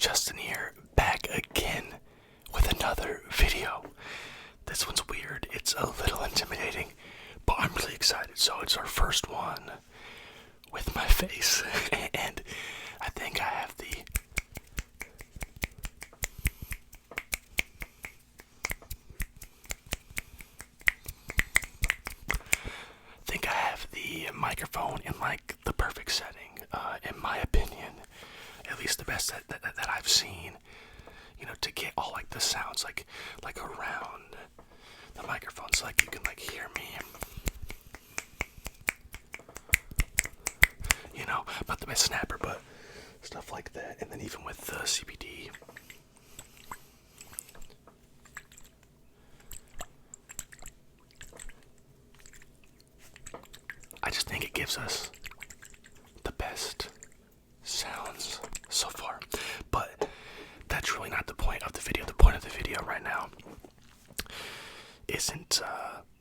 Justin here, back again with another video. This one's weird, it's a little intimidating, but I'm really excited. So it's our first one with my face, and I think I have the microphone in like the perfect setting, in my opinion, at least the best that I've seen, you know, to get all like the sounds like around the microphone, so like you can like hear me, you know. I'm not the best snapper, but stuff like that. And then even with the CBD, I just think it gives us the best sounds so far. But that's really not the point of the video. The point of the video right now isn't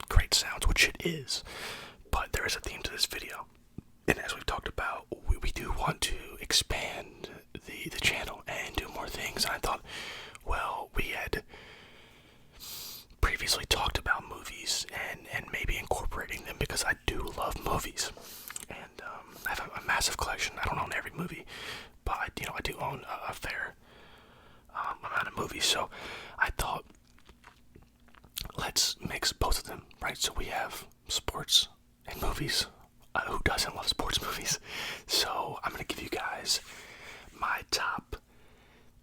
great sounds, which it is, but there is a theme to this video. And as we've talked about, we do want to expand the channel and do more things. And I thought, well, we had previously talked about movies and maybe incorporating them, because I do love movies, and I have a massive collection. I don't own every movie, but I do own a fair amount of movies. So I thought, let's mix both of them, right? So we have sports and movies. Who doesn't love sports movies? So I'm gonna give you guys my top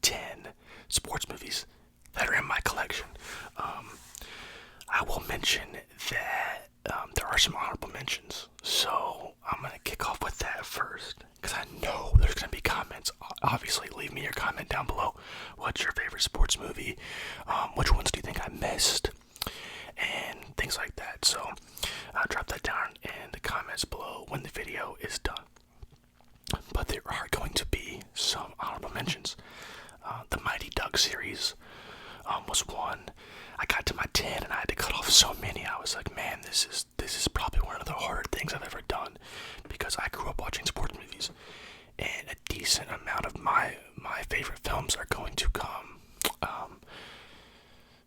10 sports movies that are in my collection. I will mention that there are some honorable mentions, so I'm going to kick off with that first, because I know there's going to be comments. Obviously, leave me your comment down below. What's your favorite sports movie? Which ones do you think I missed? And things like that. So drop that down in the comments below when the video is done. But there are going to be some honorable mentions. The Mighty Duck series was one. I got to my 10 and I had to cut off so many. I was like, man, this is probably one of the hard things I've ever done, because I grew up watching sports movies, and a decent amount of my favorite films are going to come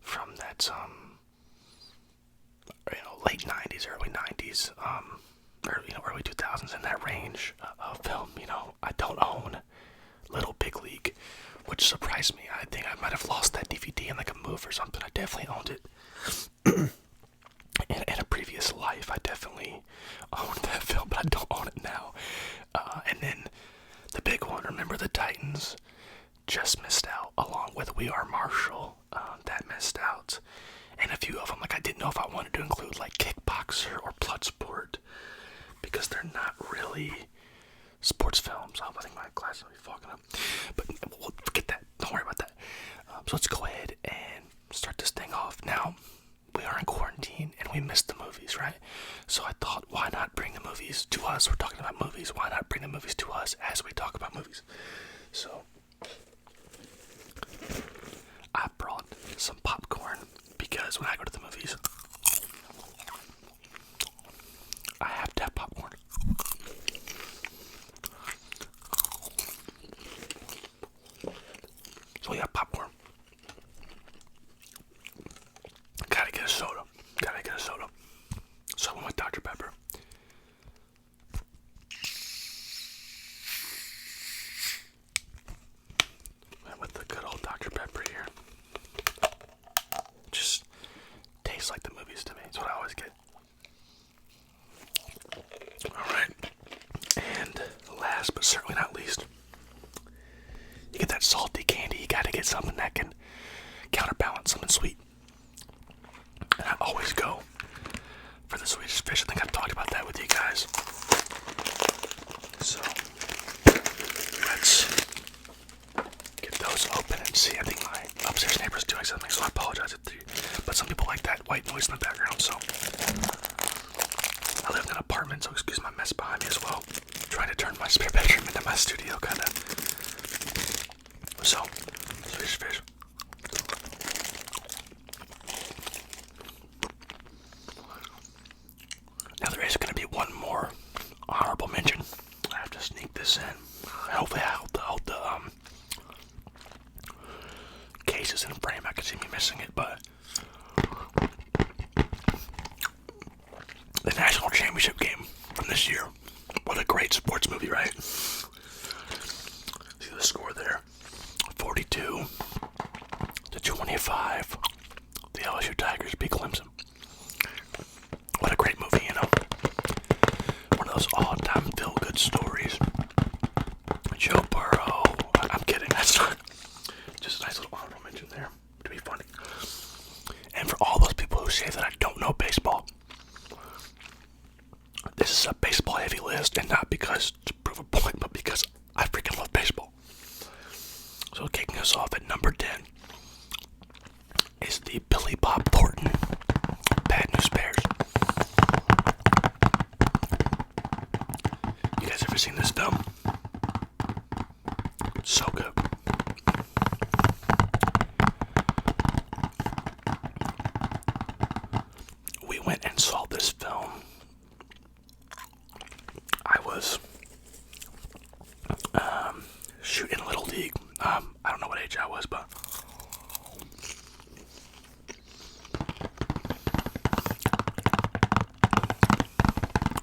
from that late 90s, early 90s, or early 2000s, in that range of film. I don't own Little Big League, which surprised me. I think I might have lost that DVD in like a move or something. I definitely owned it in a previous life. I definitely owned that film, but I don't own it now. And then the big one, Remember the Titans, just missed out, along with We Are Marshall. That missed out. And a few of them, like I didn't know if I wanted to include like Kickboxer or Bloodsport, because they're not really sports films. I think my glasses will be fogging up, but we'll forget that. Don't worry about that. So let's go ahead and start this thing off. Now, we are in quarantine and we missed the movies, right? So I thought, why not bring the movies to us? We're talking about movies. Why not bring the movies to us as we talk about movies? So I brought some popcorn, because when I go to the movies, I have to have popcorn. So we got popcorn. Gotta get a soda. So I went with Dr. Pepper. Went with the good old Dr. Pepper here. Just tastes like the movies to me. That's what I always get. Alright. And last but certainly not least, you get that salty candy. You gotta get something that can counterbalance something sweet. And I always go for the Swedish Fish. I think I've talked about that with you guys. So let's get those open and see. I think my upstairs neighbor's doing something, so I apologize but some people like that white noise in the background. So I live in an apartment, so excuse my mess behind me as well. I'm trying to turn my spare bedroom into my studio, kind of. So, Swedish Fish. Now there is going to be one more honorable mention. I have to sneak this in. Hopefully I hold the is in frame. I can see me missing it, but the national championship game from this year. What a great sports movie, right? See the score there. 42-25. The LSU Tigers beat Clemson. What a great movie, you know. One of those all-time feel-good stories. Joe Burrow. I'm kidding. That's not. Just a nice little honorable mention there to be funny. And for all those people who say that I don't know baseball, this is a baseball-heavy list, and not because to prove a point, but because I freaking love baseball. So kicking us off at number 10 is the Billy Bob Thornton Bad News Bears. You guys ever seen this film? So good. We went and saw this film. I was shooting Little League. I don't know what age I was, but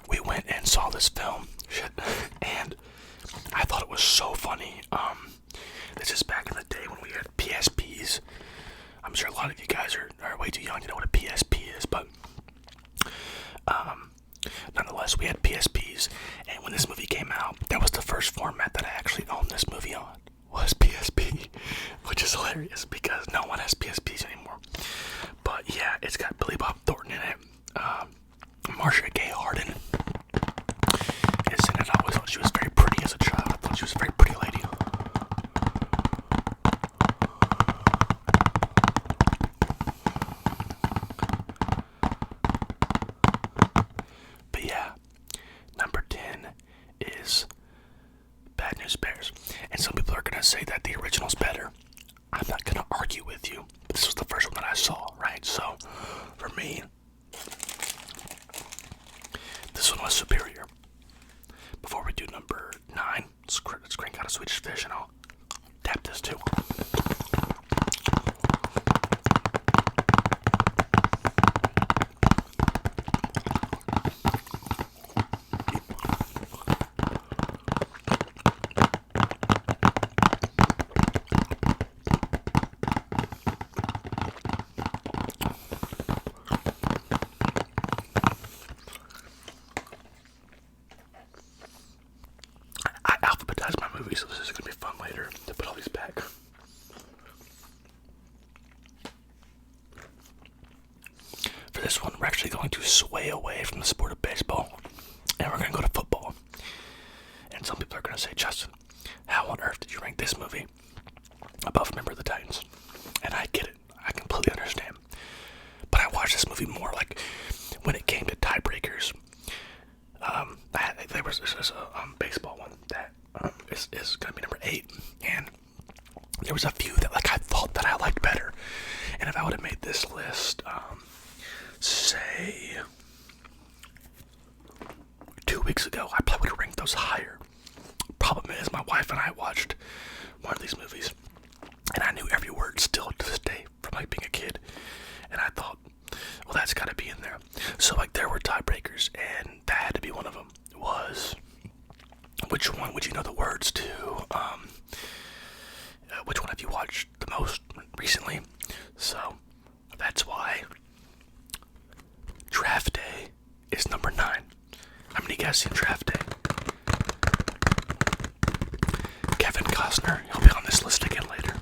we went and saw this film. And I thought it was so funny. This is back in the day when we had PSPs. I'm sure a lot of you guys are way too young to know what a PSP is, but nonetheless, we had PSPs, and when this movie came out, that was the first format that I actually owned this movie on, was PSP, which is hilarious because no one has PSPs anymore. But yeah, it's got Billy Bob Thornton in it. Marcia Gay Harden is in it. I always thought she was very pretty as a child. I thought she was a very pretty lady. But yeah, number 10 is Bad News Bears. And some people are going to say that the original's better. I'm not going to argue with you. But this was the first one that I saw, right? So, for me, this one was superior. Before we do number 9, let's crank out a Swedish Fish and I'll tap this too. I alphabetize my movies, so this is going to be fun later to put all these back. For this one, we're actually going to sway away from the sport of baseball, and we're going to go to football. And some people are going to say, Justin, how on earth did you rank this movie above Remember the Titans? And I get it. I completely understand. But I watched this movie more like when it came to tiebreakers. There was a baseball one that is going to be number 8, and there was a few that I thought that I liked better. And if I would have made this list, say 2 weeks ago, I probably would have ranked those higher. Problem is, my wife and I watched one of these movies, and I knew every word still to this day from like being a kid, and I thought, well, that's got to be in there. So like there were tiebreakers, and that had to be one of them. Was which one would you know the words to? Which one have you watched the most recently? So that's why Draft Day is number 9. How many of you guys seen Draft Day? Kevin Costner, he'll be on this list again later.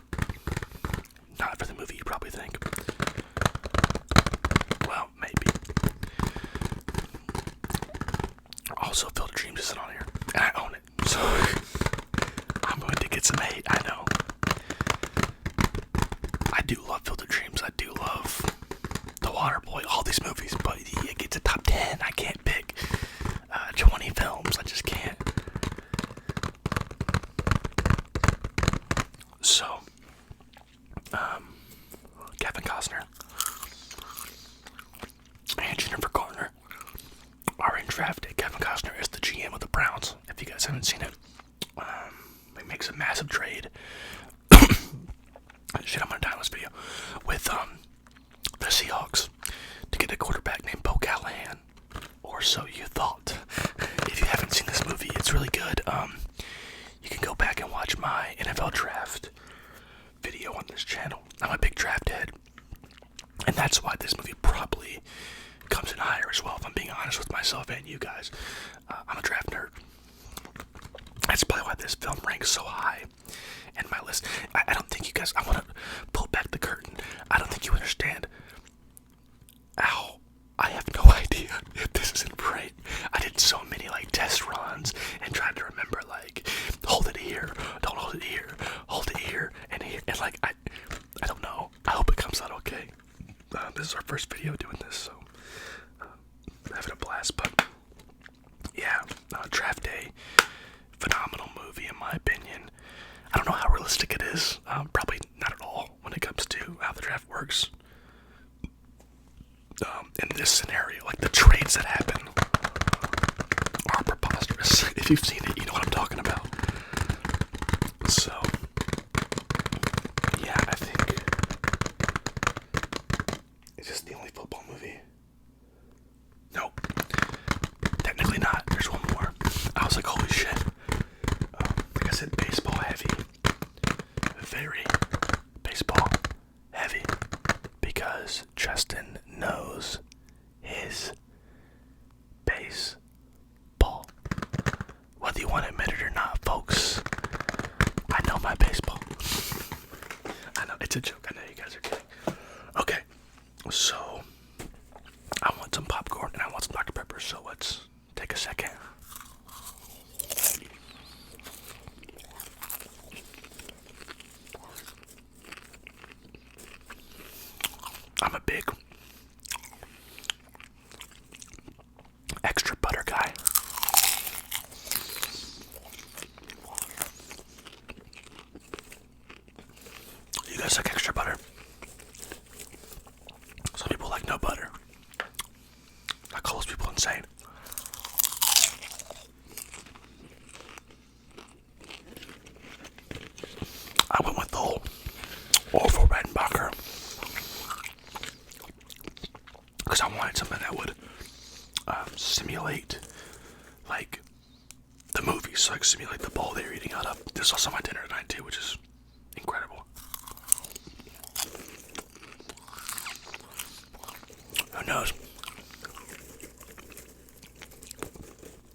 Not for the movie you probably think. Well, maybe. Also, Field of Dreams isn't on here, and I own it, so I'm going to get some hate, I know. I do love Field of Dreams, I do love The Waterboy, all these movies, but it gets a top 10, I can't pick 20 films, I just can't. So, Kevin Costner and Jennifer Garner are in Draft Day. Kevin Costner is the GM of the Browns, if you guys haven't seen it. He makes a massive trade. Shit, I'm gonna die on this video. with the Seahawks to get a quarterback named Bo Callahan, or so you thought. If you haven't seen this movie, it's really good. You can go back and watch my NFL draft video on this channel. I'm a big draft head, and that's why this movie probably comes in higher as well, if I'm being honest with myself and you guys. I'm a draft nerd. That's probably why this film ranks so high in my list. I don't think you guys, I want to pull back the curtain. I don't think you understand how, I have no idea if this isn't right. I did so many like test runs and tried to remember like, hold it here, don't hold it here, hold it here, and like, I don't know. I hope it comes out okay. This is our first video doing this, so having a blast. But yeah, Draft Day, phenomenal movie in my opinion. I don't know how realistic it is. Probably not at all when it comes to how the draft works. In this scenario, like the trades that happen are preposterous. If you've seen it, you know what I'm talking about. So, yeah, I think it's just the only football movie. Nope. Technically not. There's one more. I was like, holy shit. Like I said, baseball heavy. Very baseball heavy. Because Justin knows his baseball. Whether you want to admit it or not, folks, I know my baseball. I know, it's a joke. I know you guys are kidding. Okay, so I want some popcorn and I want some Dr. Pepper, so let's take a second. I'm a big extra butter guy. You guys like extra butter? Some people like no butter. I call those people insane. I went with the whole Orville Redenbacher because I wanted something that would simulate like the movies, so like simulate the bowl they were eating out of. This is also my dinner tonight too, which is incredible. Who knows?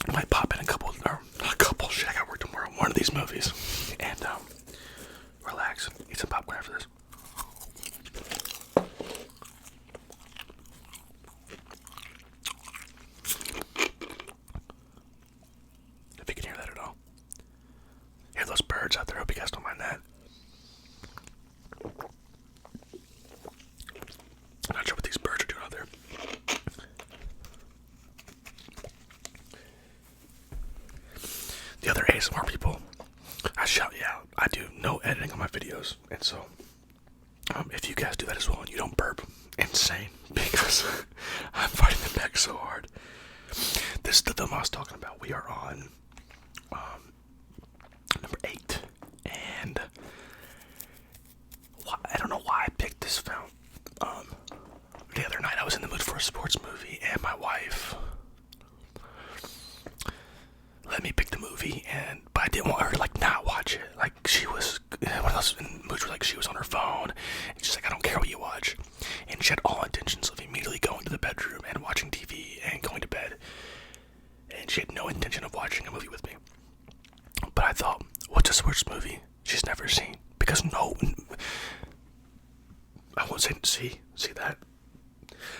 I might pop in a couple, shit, I got work tomorrow, one of these movies, and relax, eat some popcorn after this. If you can hear that at all. Hear those birds out there, hope you guys don't mind that. I'm not sure what these birds are doing out there. The other ASMR people, I shout you out. I do no editing on my videos, and so if you guys do that as well and you don't burp, insane, because I'm fighting them back so hard. This is the film I was talking about. We are on number 8, and I don't know why I picked this film. The other night I was in the mood for a sports movie, and my wife let me pick the movie, but I didn't want her to like not watch it. Like she was one of those moods where like she was on her phone, and she's like, I don't care what you watch, and she had all intentions of immediately going to the bedroom and watching TV and going to bed, and she had no intention of watching a movie with me. But I thought, what's a sports movie she's never seen? Because I won't say see that.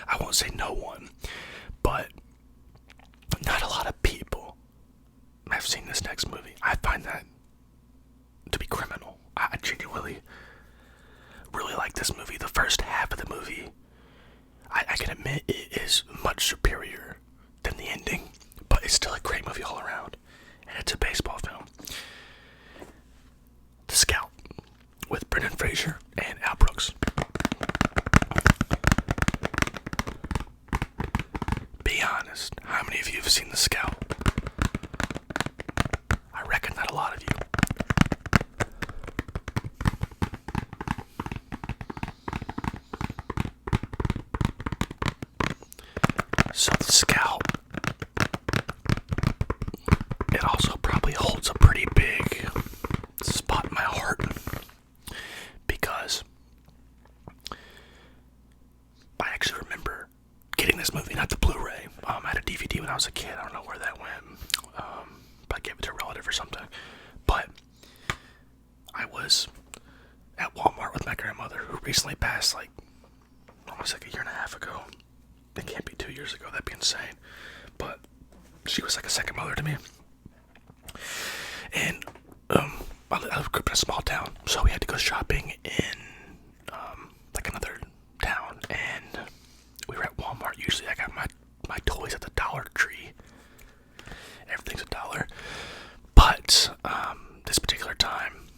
I won't say no one, but not a lot of people have seen this next movie. I find that to be criminal. I genuinely really like this movie. The first half of the movie, I can admit it is much superior than the ending, but it's still a great movie all around, and it's a baseball film. The Scout with Brendan Fraser and Al Brooks. Be honest, how many of you have seen The Scout? I reckon not a lot of you. was a kid. I don't know where that went. But I gave it to a relative or something. But I was at Walmart with my grandmother, who recently passed, like, almost like a year and a half ago. It can't be 2 years ago. That'd be insane. But she was like a second mother to me. And I grew up in a small town, so we had to go shopping in like another town, and we were at Walmart. Usually I got my toys at the Dollar Tree. Everything's $1. But this particular time,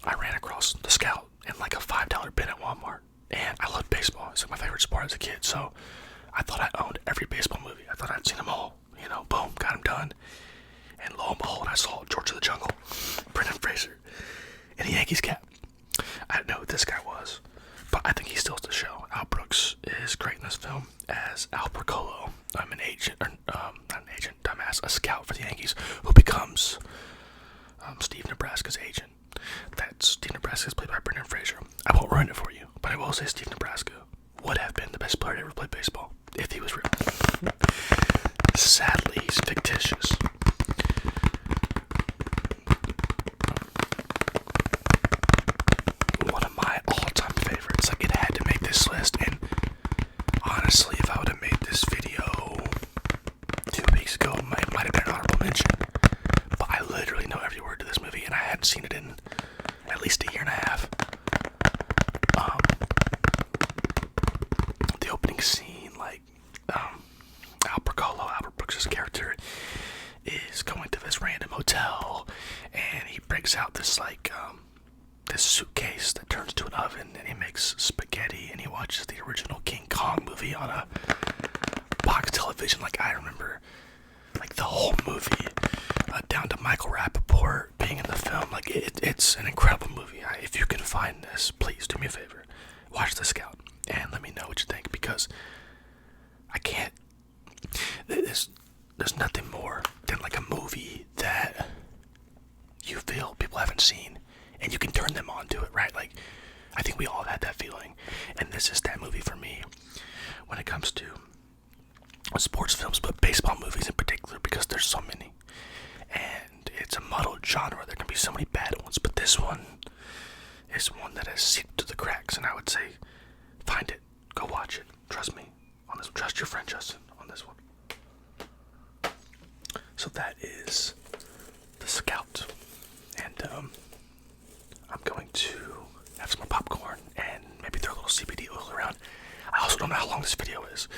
I ran across the Scout in like a $5 bin at Walmart. And I loved baseball. It's like my favorite sport as a kid, so I thought I owned every baseball movie. I thought I'd seen them all. You know, boom, got them done. And lo and behold, I saw George of the Jungle, Brendan Fraser, in a Yankees cap. I didn't know who this guy was, but I think he steals the show. Al Brooks is great in this film as Al Procolo. I'm an agent, or not an agent, dumbass, a scout for the Yankees, who becomes Steve Nebraska's agent. That Steve Nebraska is played by Brendan Fraser. I won't ruin it for you, but I will say Steve Nebraska would have been the best player to ever play baseball if he was real. Sadly, he's fictitious. One of my all-time favorites. Like, it had to make this list, and honestly, if I would have made this video 2 weeks ago, it might have been an honorable mention. But I literally know every word to this movie, and I hadn't seen it in at least a year and a half. The opening scene, like, Albert Brooks' character, is going to this random hotel, and he breaks out this, like, this suitcase that turns to an oven, and he makes spaghetti, and he watches the original King Kong movie on a box television. Like, I remember, like, the whole movie, down to Michael Rappaport being in the film. Like, it's an incredible movie. If you can find this, please do me a favor, watch The Scout, and let me know what you think, because I can't, there's nothing more than like a movie that you feel people haven't seen, and you can turn them on to it, right? Like, I think we all have had that feeling, and this is that movie for me when it comes to sports films, but baseball movies in particular, because there's so many, and it's a muddled genre. There can be so many bad ones, but this one is one that has seeped to the cracks, and I would say find it, go watch it, trust me on this one. Trust your friend Justin on this one. So that is The Scout, and I'm going to have some more popcorn and maybe throw a little CBD oil around. I also don't know how long this video is,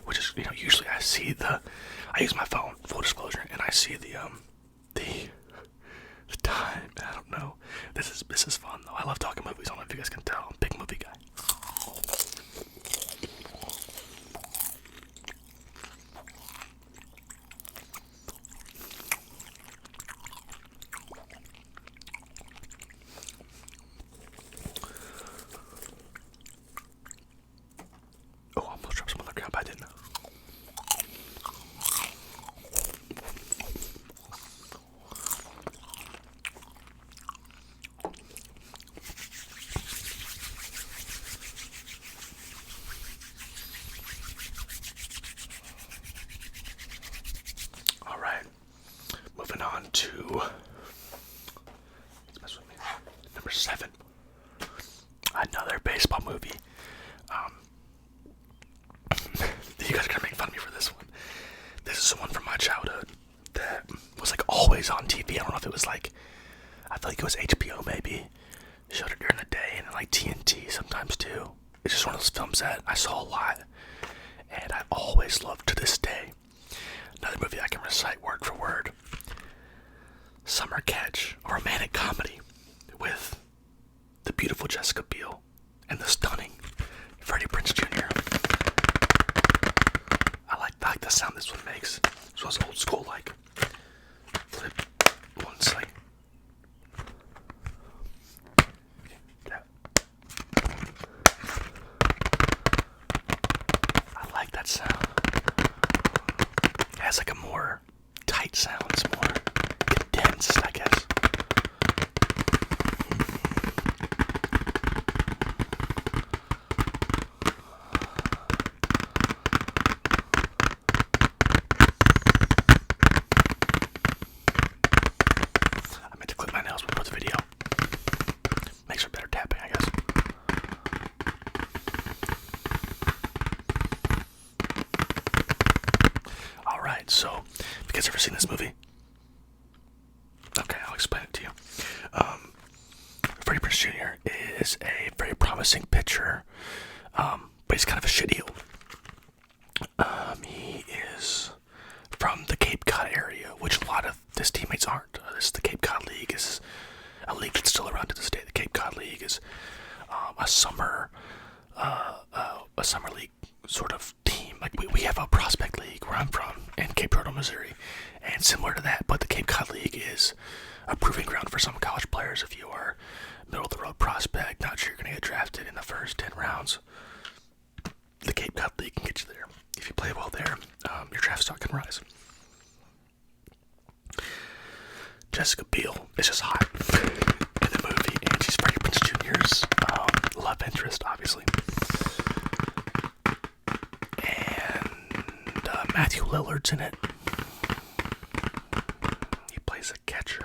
which is, you know, usually I use my phone, full disclosure, and I see the time. I don't know. This is fun though. I love talking movies. I don't know if you guys can tell. I'm a big movie guy. Oh, I almost dropped some on the ground, but I didn't. Alright, moving on to number 7. Another baseball movie. You guys are gonna make fun of me for this one. This is the one from my childhood that was like always on TV. I don't know if it was like, I feel like it was HBO maybe. Showed it during the day, and like TNT sometimes too. It's just one of those films that I saw a lot, and I always loved to this day. Another movie I can recite word for word. Summer Catch, a romantic comedy with the beautiful Jessica Biel and the stunning Freddie Prinze Jr. I like the sound this one makes. This one's old school, like flip. One's like that. I like that sound. It has like a more tight sound. It's more condensed, I guess. ever seen this movie? Okay, I'll explain it to you. Freddie Prinze Jr. is a very promising pitcher, but he's kind of a shit heel. He is from the Cape Cod area, which a lot of his teammates aren't. The Cape Cod League is a league that's still around to this day. The Cape Cod League is a summer league sort of team. Like we have a prospect league where I'm from in Cape Girardeau, Missouri, and similar to that. But the Cape Cod League is a proving ground for some college players. If you are middle of the road prospect, not sure you're going to get drafted in the first 10 rounds, the Cape Cod League can get you there. If you play well there, your draft stock can rise. Jessica Biel is just hot in the movie, and she's Freddie Prinze Jr.'s love interest, obviously. And Matthew Lillard's in it. He plays a catcher.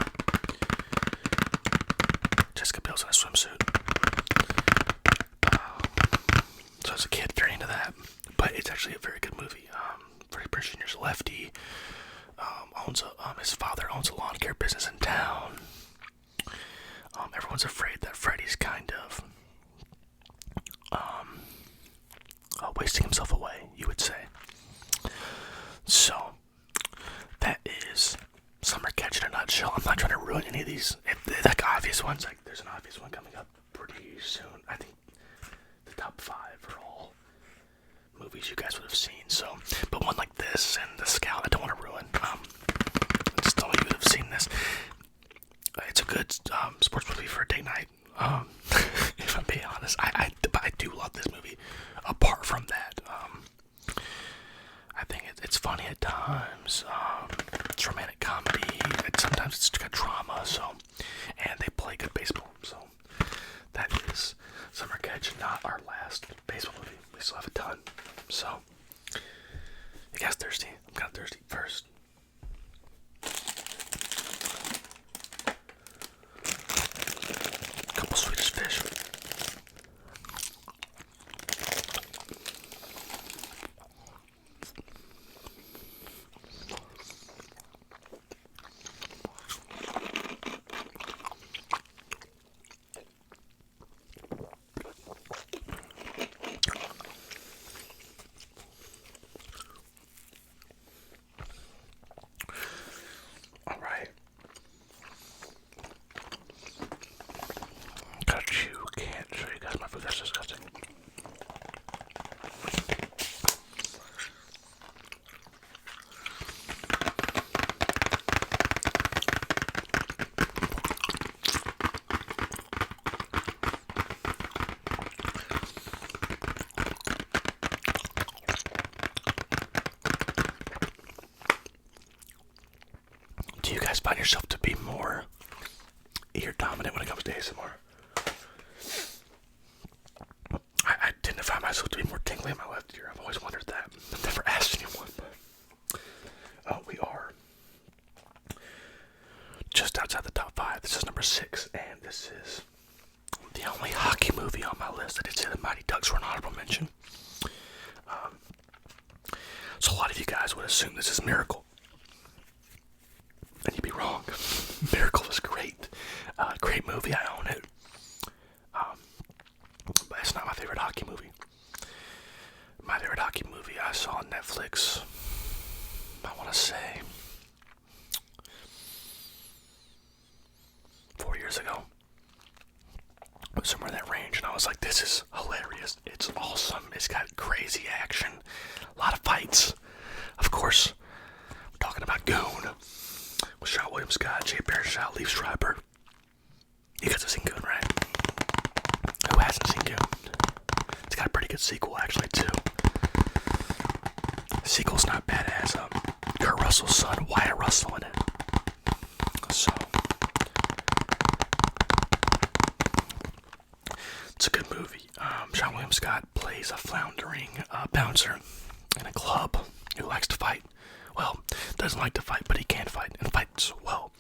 Jessica Biel's in a swimsuit. So as a kid, very into that. But it's actually a very good movie. Freddie Prinze Jr.'s a lefty. His father owns a lawn care business in town. Everyone's afraid that Freddie's kind of wasting himself away, you would say. So, that is Summer Catch in a nutshell. I'm not trying to ruin any of these. Like obvious ones, like there's an obvious one coming up pretty soon. I think the top 5 are all movies you guys would have seen. So, but one like this and The Scout, I don't want to ruin. Just don't you would have seen this. It's a good sports movie for a date night. If I'm being honest, I do love this movie. Apart from that, I think it's funny at times. It's romantic comedy. Sometimes it's got drama. And they play good baseball. So that is Summer Catch, not our last baseball movie. We still have a ton. So you guys thirsty? I'm kind of thirsty. First, a couple Swedish fish. Do you guys find yourself to be more ear dominant when it comes to ASMR? I tend to find myself to be more tingly in my left ear. I've always wondered that. I've never asked anyone, but we are just outside the top 5. This is number 6, and this is the only hockey movie on my list. I did say The Mighty Ducks were an honorable mention. So a lot of you guys would assume this is Miracle. And you'd be wrong. Miracle is great. Great movie, I own it. But it's not my favorite hockey movie. My favorite hockey movie I saw on Netflix, I want to say 4 years ago. It was somewhere in that range, and I was like, this is hilarious. It's awesome. It's got crazy action. A lot of fights. Of course, we're talking about Goon. With Sean William Scott, Jay Baruchel, Liev Schreiber. You guys have seen Goon, right? Who hasn't seen Goon? It's got a pretty good sequel, actually, too. The sequel's not bad. It has Kurt Russell's son, Wyatt Russell, in it. So, it's a good movie. Sean William Scott plays a floundering bouncer in a club who likes to fight. Well, doesn't like to fight, but he can fight, and fights well.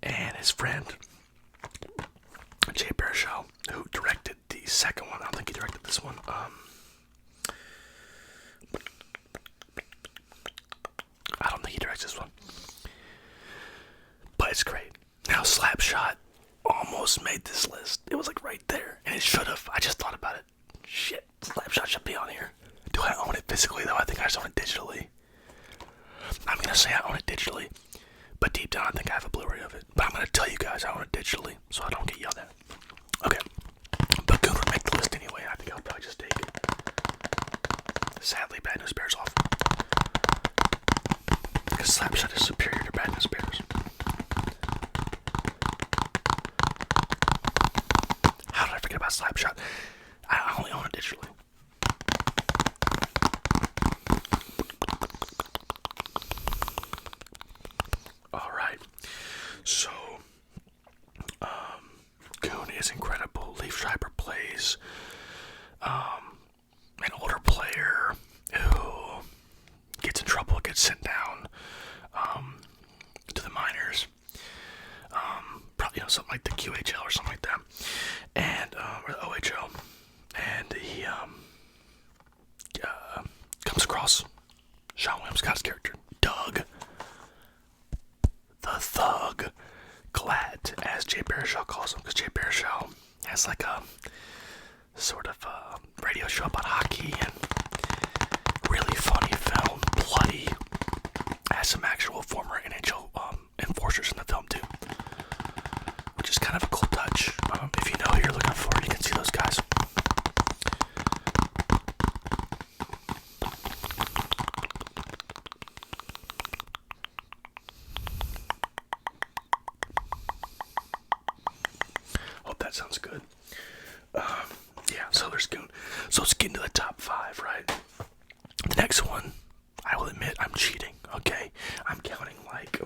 And his friend, Jay Baruchel, who directed the second one, I don't think he directed this one, I don't think he directs this one. made this list. It was like right there, and it should have. I just thought about it. Shit, Slapshot should be on here. Do I own it physically though? I think I just own it digitally. I'm gonna say I own it digitally, but deep down I think I have a Blu-ray of it. But I'm gonna tell you guys I own it digitally, so I don't get yelled at. Okay, but Goon would make the list anyway. I think I'll probably just take, sadly, Bad News Bears off. Because Slapshot is superior to Bad News Bears. How did I forget about Slapshot? I only own it digitally. Alright. So, Goon is incredible. Liev Schreiber plays an older player who gets in trouble, gets sent down to the minors. Probably, something like the QHL or something like that. And, or the OHL. And he, comes across Sean William Scott's character, Doug, the Thug, Glatt, as Jay Baruchel calls him, because Jay Baruchel has like a sort of radio show about hockey, and really funny film, bloody, has some actual former NHL enforcers in the film too, which is kind of a cool touch. If you know who you're looking for, you can see those guys. Hope that sounds good. Yeah, so there's Goon. So let's get into the top 5, right? The next one, I will admit I'm cheating, okay? I'm counting like...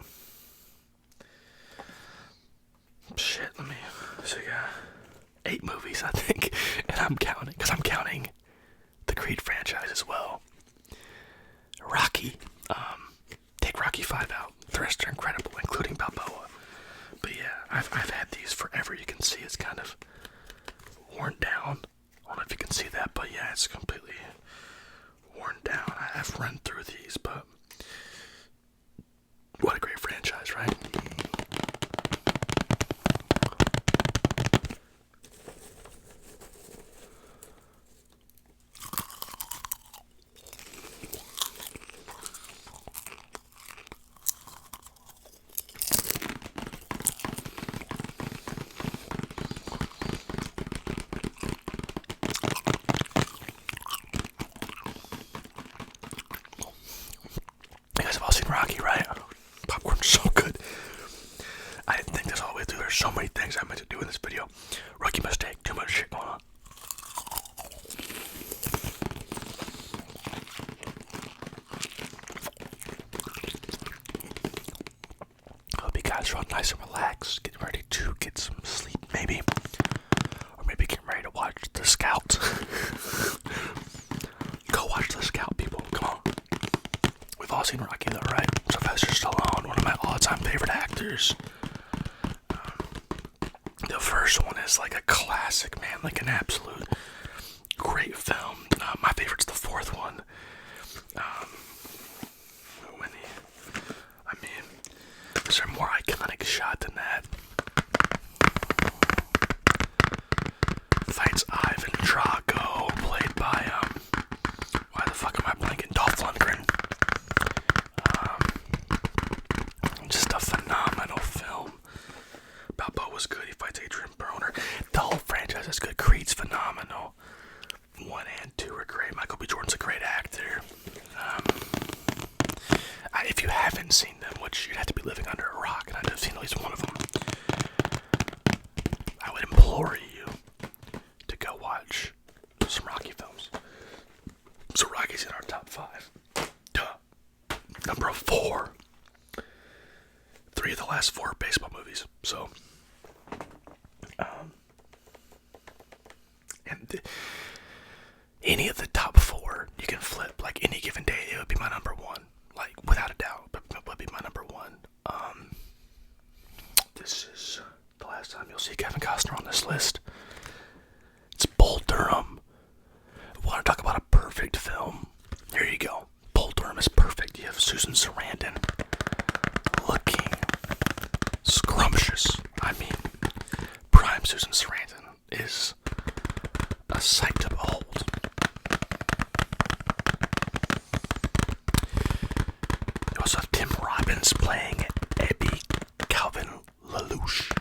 Shit, let me... So yeah, 8 movies, I think. And I'm counting, because I'm counting the Creed franchise as well. Rocky. Take Rocky 5 out. The rest are incredible, including Balboa. But yeah, I've had these forever. You can see it's kind of worn down. I don't know if you can see that, but yeah, it's completely worn down. I've run through these, but what a great franchise, right? You guys have all seen Rocky, right? Popcorn's so good. I didn't think this all the way through. There's so many things I meant to do in this video. Rookie mistake. Too much shit going on. Hope you guys are all nice and relaxed. Getting ready to get some sleep, maybe. Or maybe getting ready to watch The Scout. Go watch The Scout, people. Come on. We've all seen Rocky though, right? Sylvester Stallone, one of my all-time favorite actors. The first one is like a classic, man, like an absolute great film. My favorite's the fourth one. Is there a more iconic shot than that? Fights Ivan Drago, played by, why the fuck am I blanking? Dolph Lundgren. Just a phenomenal film. Balboa was good. He fights Adrian Broner. The whole franchise is good. Creed's phenomenal. 1 and 2 are great. Michael B. Jordan's a great actor. If you haven't seen them, which you'd have to be living under a rock, and I've seen at least one of them, I would implore you to go watch some Rocky films. So Rocky's in our top 5. Duh. Number 4. 3 of the last 4 baseball movies. So, any of the top 4 you can flip. Like any given day, it would be my number 1. Like without a doubt, but it would be my number 1. This is the last time you'll see Kevin Costner on this list. It's Bull Durham. Want to talk about a perfect film? Here you go. Bull Durham is perfect. You have Susan Sarandon looking scrumptious. I mean, prime Susan a sight to behold. You also have Tim Robbins playing Abby Calvin LaLoosh.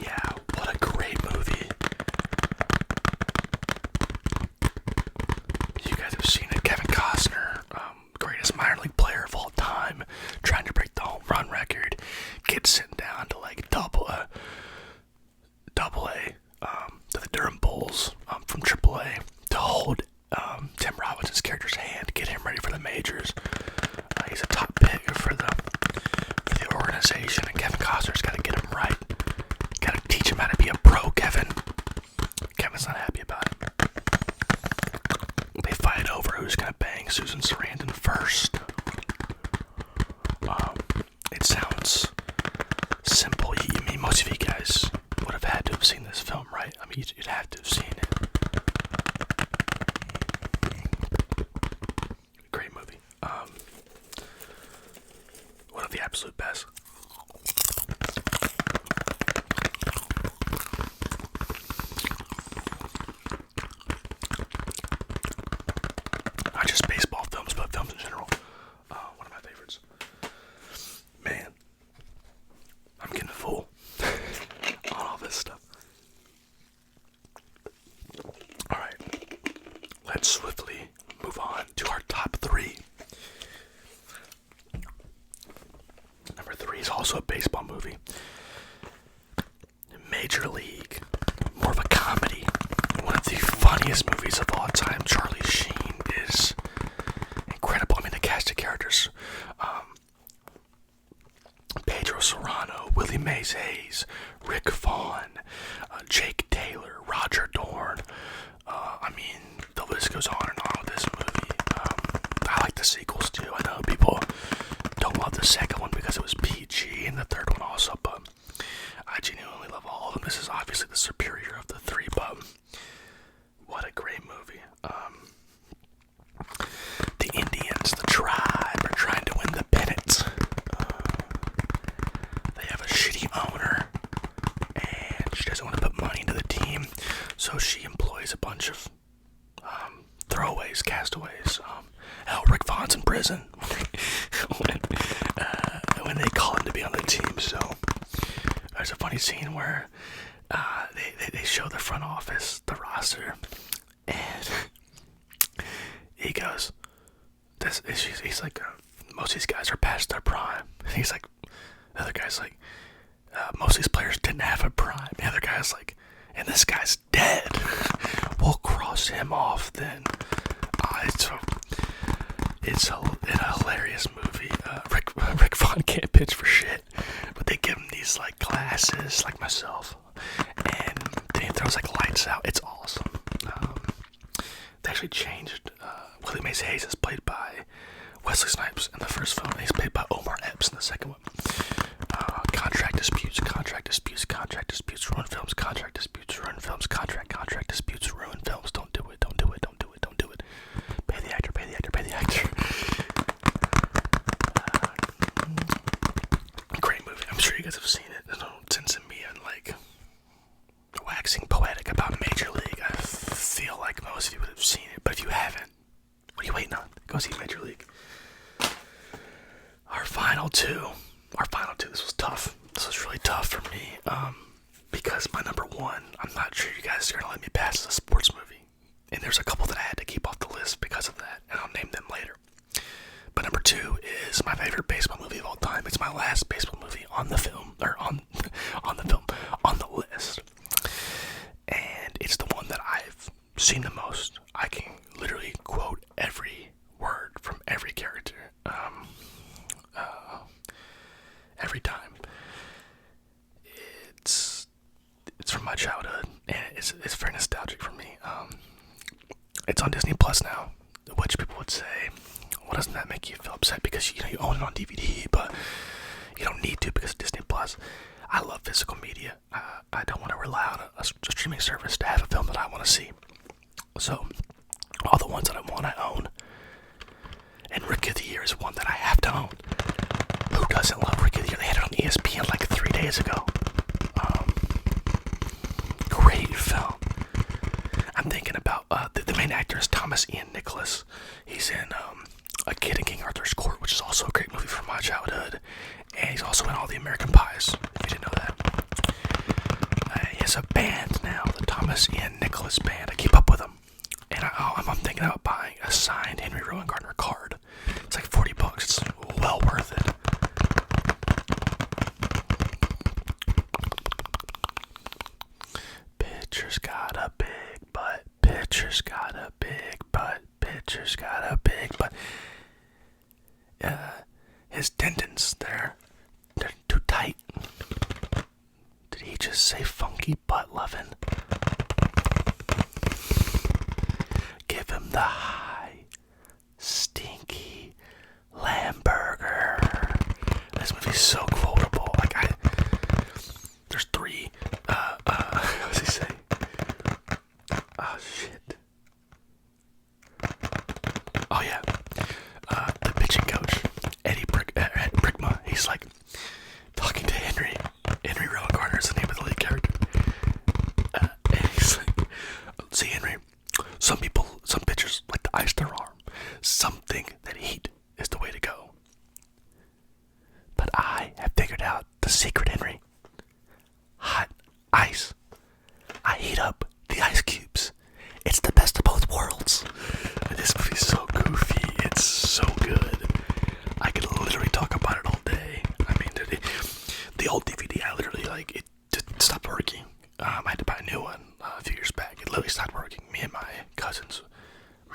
Yeah, what a great movie. You guys have seen it. Kevin Costner, greatest minor league player of all time, trying to break the home run record, gets sent down to like double A, to the Durham Bulls from Triple A to hold Tim Robbins' character's hand, get him ready for the majors. He's a top pick for the organization, and Kevin Costner's got to get him right. Got to teach him how to be a pro, Kevin. Kevin's not happy about it. They fight over who's gonna bang Susan Sarandon first. It sounds simple. I mean, most of you guys would have had to have seen this film, right? I mean, you'd have to have seen it. Great movie. One of the absolute best. Not just baseball films, but films in general. One of my favorites. Man, I'm getting full on all this stuff. Alright, let's swiftly move on to our top 3. Number 3 is also a baseball movie. Major League. More of a comedy. One of the funniest movies of all time. Charlie Sheen is incredible. I mean, the cast of characters. Pedro Serrano, Willie Mays Hayes, Rick Vaughn, Jake Taylor, Roger Dorn. I mean, the list goes on and on with this movie. I like the sequels too. I know people don't love the second one because it was PG, and the third one also, but I genuinely love all of them. This is obviously the superior of the 3, but what a great movie. The Indians, the tribe, are trying to win the pennant. They have a shitty owner, and she doesn't want to put money into the team, so she employs a bunch of throwaways, castaways. Hell, Rick Vaughn's in prison when they call him to be on the team. So there's a funny scene where they show the front office, the roster, and he goes, he's like, most of these guys are past their prime. And he's like, the other guy's like, most of these players didn't have a prime. The other guy's like, and this guy's dead. We'll cross him off then. It's a hilarious movie. Rick Vaughn can't pitch for shit, but they give him these like glasses, like myself, and then he throws like lights out. It's awesome. They actually changed. Willie Mays Hayes is played by Wesley Snipes in the first film, and he's played by Omar Epps in the second one. Contract disputes, ruin films, contract disputes, ruin films, contract disputes, ruin films. Don't do it. Pay the actor. Great movie. I'm sure you guys have seen it. There's no sense in me in like waxing poetic about Major League. I feel like most of you would have seen it, but if you haven't, what are you waiting on? Go see Major League. Our final two. This was tough. This was really tough for me. Because my number 1, I'm not sure you guys are gonna let me pass as a sports movie. And there's a couple that I had to keep off the list because of that, and I'll name them later. But number 2 is my favorite baseball movie of all time. It's my last baseball movie on the film, or on the list. And it's the one that I've seen the most. I can literally quote every word from every character. Every time. It's from my childhood, and it's very nostalgic for me. It's on Disney Plus now, which people would say, well, doesn't that make you feel upset because you own it on DVD, but you don't need to because of Disney Plus. I love physical media. I don't want to rely on a streaming service to have a film that I want to see. So all the ones that I want, I own. And Rookie of the Year is one that I have to own. Who doesn't love Rookie of the Year? They had it on ESPN like days ago. Great film. I'm thinking about the main actor is Thomas Ian Nicholas. He's in A Kid in King Arthur's Court, which is also a great movie from my childhood, and he's also in all the American Pies. If you didn't know that, he has a band now, the Thomas Ian Nicholas Band. I keep up with him, and I'm thinking about buying a signed Henry Rowan Gardner card. It's like $40. It's well worth it. Pitcher's got a big butt. Pitcher's got a big butt. Pitcher's got a big butt. His tendons, they're too tight. Did he just say funky butt lovin'? Give him the high, stinky Lamburger. This movie's so quotable. There's three. What does he say? Oh shit. Oh yeah. The pitching coach, Eddie Brickma. He's like talking to Henry. Henry Rowan Gardner is the name of the lead character. And he's like, "See, Henry, some pitchers like to ice their arm. Some think that heat is the way to go. But I have figured out the secret, Henry. Hot ice. I heat up the ice cubes. It's the best of both worlds." And this movie's so goofy. It's so good. I could literally talk about it all day. I mean, the old DVD, I literally, it just stopped working. I had to buy a new one a few years back. It literally stopped working. Me and my cousins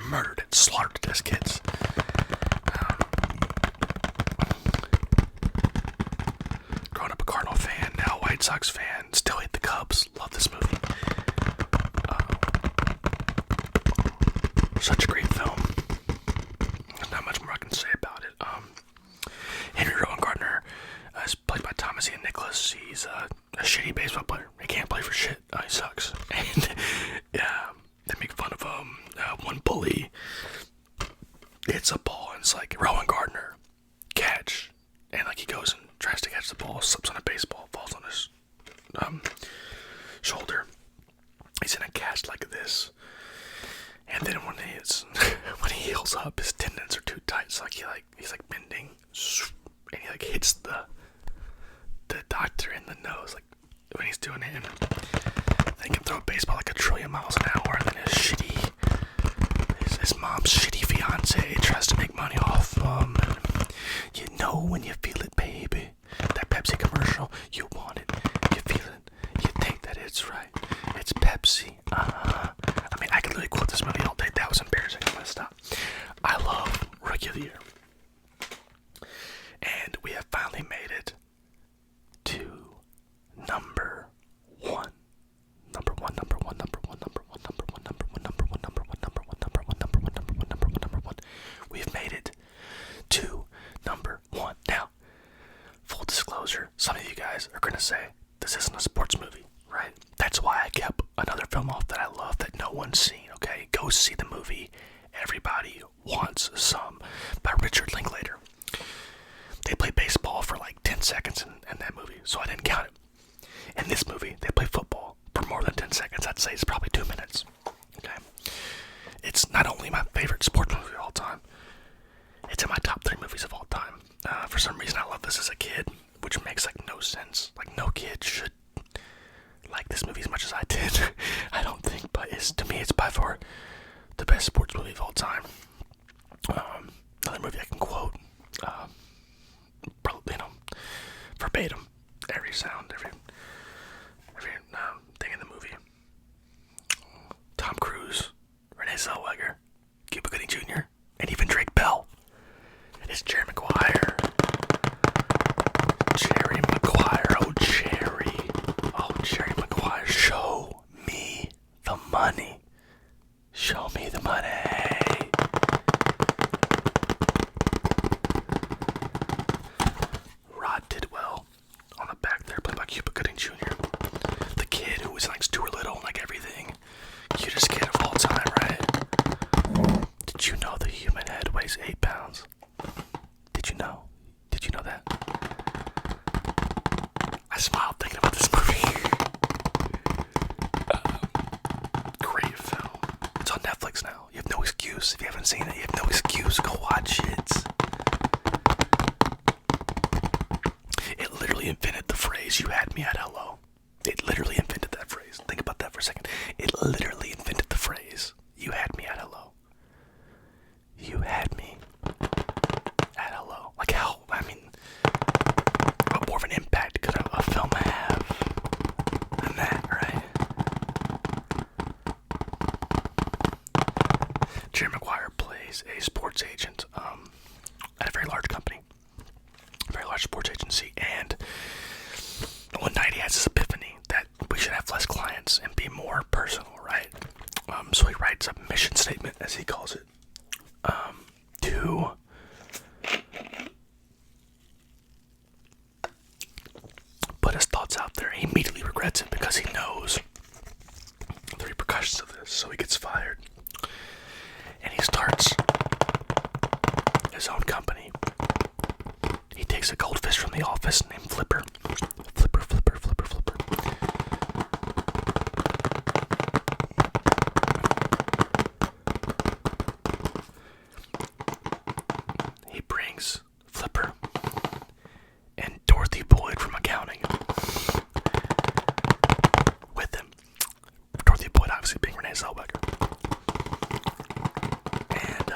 murdered it, slaughtered it as kids. Growing up a Cardinal fan, now a White Sox fan, still hate the Cubs. Love this movie. Such a great film. There's not much more I can say about it. Henry Rowan Gardner is played by Thomas Ian Nicholas. He's a shitty baseball player. He can't play for shit. He sucks. And yeah, they make fun of him. One bully hits a ball and it's like, "Rowan Gardner, catch." And he goes and tries to catch the ball, slips on a baseball, falls on his shoulder. He's in a cast like this. And then when he heals up, his tendons are too tight. So he's bending, and he hits the doctor in the nose when he's doing it. And they can throw a baseball like 1,000,000,000 miles an hour. And then his mom's shitty fiance tries to make money off him. And you know when you feel it, baby. That Pepsi commercial, you want it, you feel it, you think that it's right. It's Pepsi. I mean, I could literally quote this movie all day. That was embarrassing. I'm gonna stop. I love Rookie of the Year. And we have finally made it to number one. We've made it to number one. Now, full disclosure, some of you guys are gonna say, this isn't a sports movie, right? That's why I kept another film off that I love that no one's seen, okay? Go see the movie Everybody Wants Some by Richard Linklater. They play baseball for 10 seconds in that movie, so I didn't count it. In this movie, they play football for more than 10 seconds. I'd say it's probably 2 minutes, okay? It's not only my favorite sports movie of all time, it's in my top 3 movies of all time. For some reason, I loved this as a kid, which makes no sense. No kid should like this movie as much as I did. I don't think, but to me, it's by far the best sports movie of all time. Another movie I can quote, verbatim, every sound, every thing in the movie. Tom Cruise, Renee Zellweger, Cuba Gooding Jr., and even Drake Bell. It's Jerry Maguire. Jerry Maguire, oh Jerry Maguire, show me the money. Show me the money. Rod Tidwell on the back there, played by Cuba Gooding Jr. The kid who was in Stuart Little and everything. Cutest kid of all time, right? Did you know the Netflix now. You have no excuse. If you haven't seen it, you have no excuse. Go watch it. It literally invented the phrase, "You had me at hello." It literally invented that phrase. Think about that for a second. It literally invented the phrase, "You had me at hello." You had me at hello. Like how, I mean, what more of an impact could a film have than that, right? Jerry Maguire plays a sports agent at a very large company, a very large sports agency, and one night he has this epiphany that we should have less clients and be more personal, right? So he writes a mission statement, as he calls it, to put his thoughts out there. He immediately regrets it because he knows the repercussions of this, so he gets fired. And he starts his own company. He takes a goldfish from the office named Flipper. Flipper, Flipper, Flipper, Flipper. He brings Flipper and Dorothy Boyd from accounting with him. Dorothy Boyd obviously being Renee Zellweger. And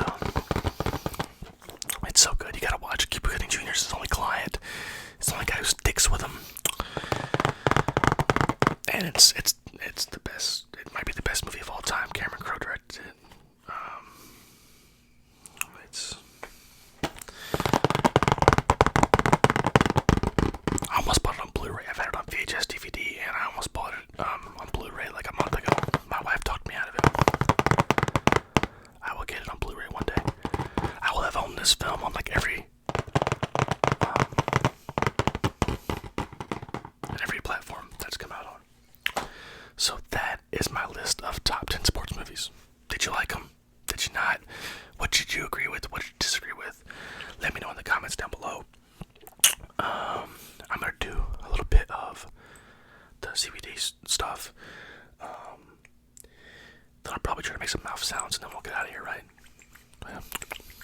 it's so good. You gotta watch. Cuba Gooding Jr. is his only client. It's the only guy who sticks with him. And it's the best. It might be the best movie of all time. Cameron Crowe directed it. It's. I almost bought it on Blu-ray. I've had it on VHS, DVD, and I almost bought it on Blu-ray like a month ago. My wife talked me out of it. I will get it on Blu-ray one day. I will have owned this film on like every platform that's come out on. So that is my list of top 10 sports movies. Did you like them? Did you not? What did you agree with? What did you disagree with? Let me know in the comments down below. I'm going to do a little bit of the CBD stuff. Then I'll probably try to make some mouth sounds and then we'll get out of here, right? Yeah,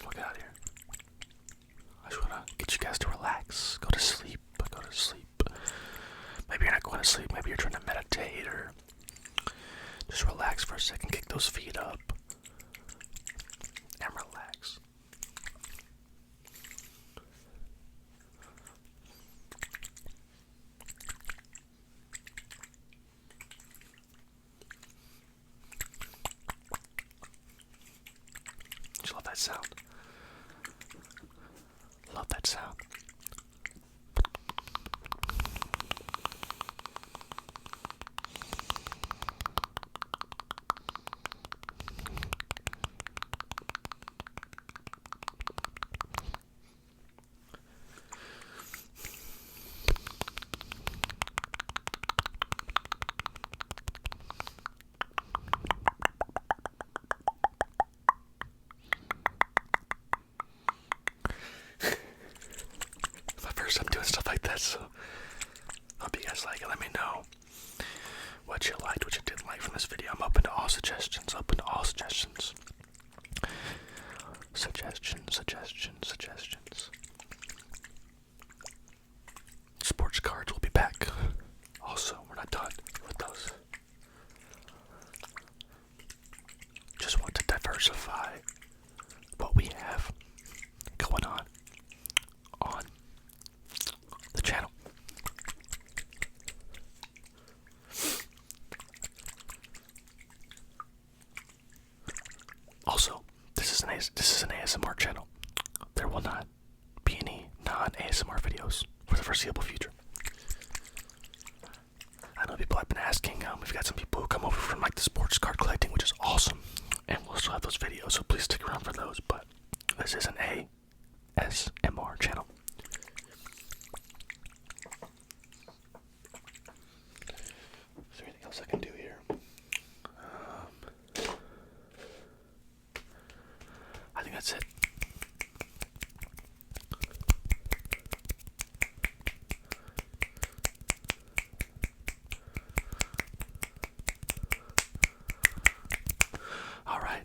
we'll get out of here. I just want to get you guys to relax. Go to sleep. Go to sleep. Maybe you're not going to sleep. Maybe you're trying to meditate or just relax for a second. Kick those feet up and relax. Just love that sound. Love that sound. I'm doing stuff like that, so hope you guys like it. Let me know what you liked, what you didn't like from this video. I'm open to all suggestions, Suggestions. Sports cards will be back. Also, we're not done with those. Just want to diversify what we have going on the channel. Also, this is an ASMR channel. There will not be any non-ASMR videos for the foreseeable future. I know people have been asking. We've got some people who come over from like the sports card collecting, which is awesome, and we'll still have those videos. So please stick around for those. But this is an ASMR channel. Is there anything else I can do here? I think that's it. Alright,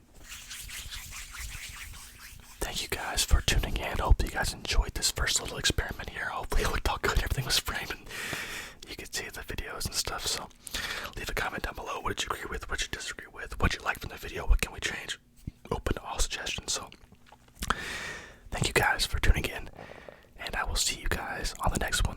guys enjoyed this first little experiment here. Hopefully it looked all good. Everything was framed and you could see the videos and stuff. So leave a comment down below. What did you agree with? What did you disagree with? What you like from the video? What can we change? Open to all suggestions. So thank you guys for tuning in, and I will see you guys on the next one.